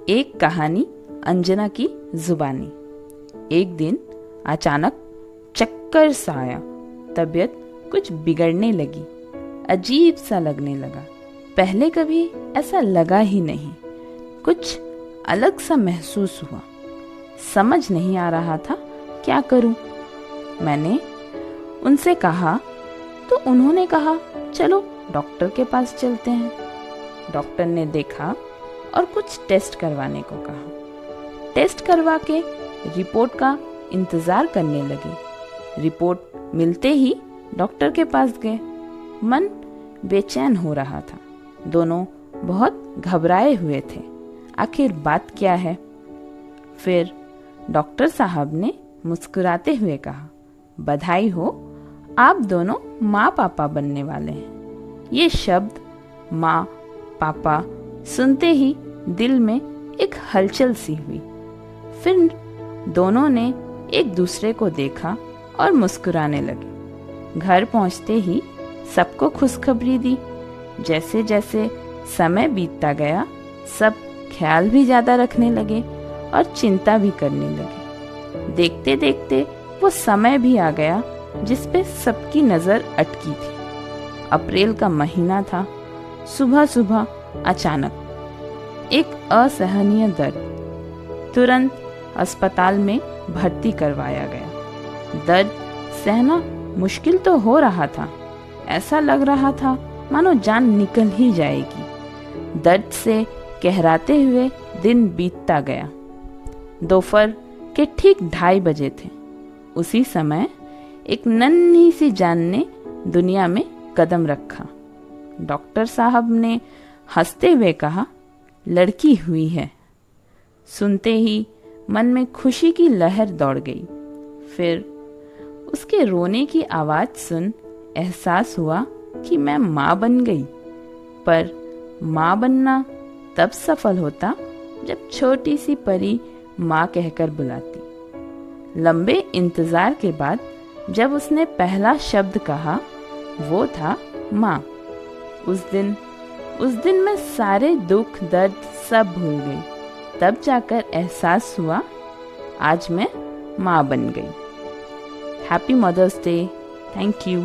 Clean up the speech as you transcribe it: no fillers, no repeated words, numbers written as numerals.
एक कहानी अंजना की जुबानी। एक दिन अचानक चक्कर सा आया, तबीयत कुछ बिगड़ने लगी, अजीब सा लगने लगा। पहले कभी ऐसा लगा ही नहीं, कुछ अलग सा महसूस हुआ। समझ नहीं आ रहा था क्या करूं। मैंने उनसे कहा तो उन्होंने कहा चलो डॉक्टर के पास चलते हैं। डॉक्टर ने देखा और कुछ टेस्ट करवाने को कहा। टेस्ट करवा के रिपोर्ट का इंतजार करने लगे। रिपोर्ट मिलते ही डॉक्टर के पास गए। मन बेचैन हो रहा था, दोनों बहुत घबराए हुए थे। आखिर बात क्या है? फिर डॉक्टर साहब ने मुस्कुराते हुए कहा, बधाई हो, आप दोनों माँ पापा बनने वाले हैं। ये शब्द माँ पापा सुनते ही दिल में एक हलचल सी हुई। फिर दोनों ने एक दूसरे को देखा और मुस्कुराने लगे। घर पहुंचते ही सबको खुशखबरी दी। जैसे जैसे समय बीतता गया, सब ख्याल भी ज्यादा रखने लगे और चिंता भी करने लगे। देखते देखते वो समय भी आ गया जिस पे सबकी नजर अटकी थी। अप्रैल का महीना था। सुबह सुबह अचानक एक असहनीय दर्द। तुरंत अस्पताल में भर्ती करवाया गया। दर्द सहना मुश्किल तो हो रहा था, ऐसा लग रहा था मानो जान निकल ही जाएगी। दर्द से कहराते हुए दिन बीतता गया। दोपहर के ठीक 2:30 बजे थे। उसी समय एक नन्ही सी जान ने दुनिया में कदम रखा। डॉक्टर साहब ने हंसते हुए कहा, लड़की हुई है। सुनते ही मन में खुशी की लहर दौड़ गई। फिर उसके रोने की आवाज सुन एहसास हुआ कि मैं माँ बन गई। पर माँ बनना तब सफल होता जब छोटी सी परी माँ कहकर बुलाती। लंबे इंतजार के बाद जब उसने पहला शब्द कहा, वो था माँ। उस दिन मैं सारे दुख दर्द सब भूल गई। तब जाकर एहसास हुआ आज मैं माँ बन गई। Happy mother's day. Thank you.